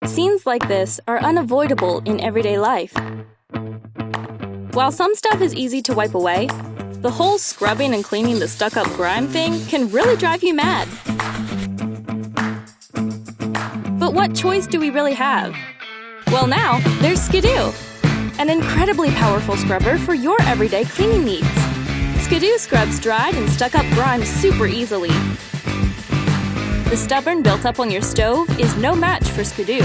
Scenes like this are unavoidable in everyday life. While some stuff is easy to wipe away, the whole scrubbing and cleaning the stuck-up grime thing can really drive you mad. But what choice do we really have? Well, now there's Skadu, an incredibly powerful scrubber for your everyday cleaning needs. Skadu scrubs dried and stuck-up grime super easily. The stubborn built up on your stove is no match for Skadu.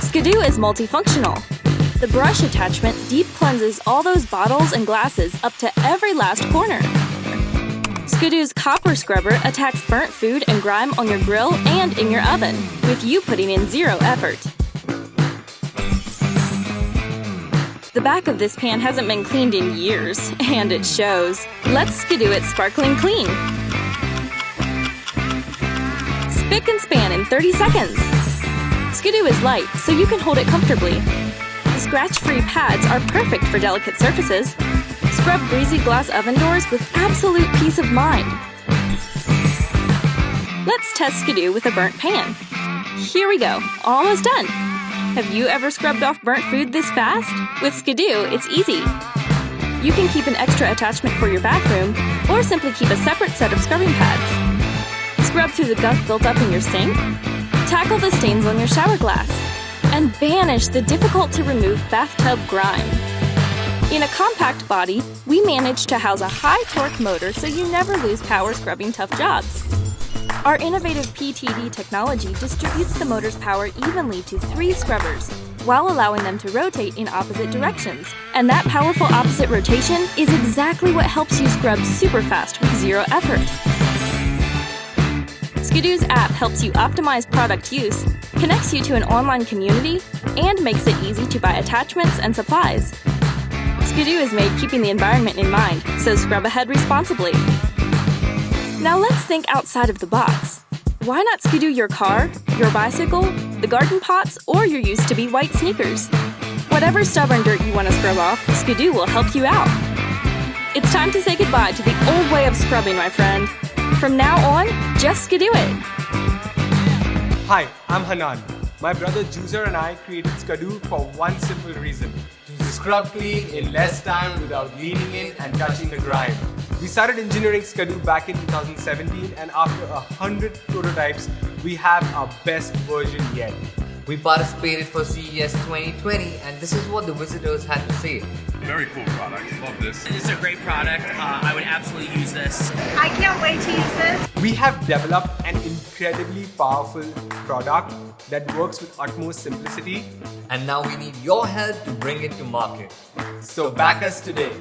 Skadu is multifunctional. The brush attachment deep cleanses all those bottles and glasses up to every last corner. Skadu's copper scrubber attacks burnt food and grime on your grill and in your oven, with you putting in zero effort. The back of this pan hasn't been cleaned in years, and it shows. Let's Skadu it sparkling clean. Spick and span in 30 seconds. Skadu is light, so you can hold it comfortably. The scratch-free pads are perfect for delicate surfaces. Scrub greasy glass oven doors with absolute peace of mind. Let's test Skadu with a burnt pan. Here we go, almost done. Have you ever scrubbed off burnt food this fast? With Skadu, it's easy. You can keep an extra attachment for your bathroom, or simply keep a separate set of scrubbing pads. Scrub through the gunk built up in your sink, tackle the stains on your shower glass, and banish the difficult-to-remove bathtub grime. In a compact body, we managed to house a high-torque motor so you never lose power scrubbing tough jobs. Our innovative PTD technology distributes the motor's power evenly to 3 scrubbers, while allowing them to rotate in opposite directions. And that powerful opposite rotation is exactly what helps you scrub super fast with zero effort. Skadu's app helps you optimize product use, connects you to an online community, and makes it easy to buy attachments and supplies. Skadu is made keeping the environment in mind, so scrub ahead responsibly. Now let's think outside of the box. Why not Skadu your car, your bicycle, the garden pots, or your used-to-be white sneakers? Whatever stubborn dirt you want to scrub off, Skadu will help you out. It's time to say goodbye to the old way of scrubbing, my friend. From now on, just Skadu it. Hi, I'm Hanan. My brother Juicer and I created Skadu for one simple reason: to scrub clean in less time without leaning in and touching the grime. We started engineering Skadu back in 2017, and after 100 prototypes, we have our best version yet. We participated for CES 2020, and this is what the visitors had to say. Very cool product. Love this. This is a great product. I would absolutely use this. I can't wait to use this. We have developed an incredibly powerful product that works with utmost simplicity. And now we need your help to bring it to market. So back us today.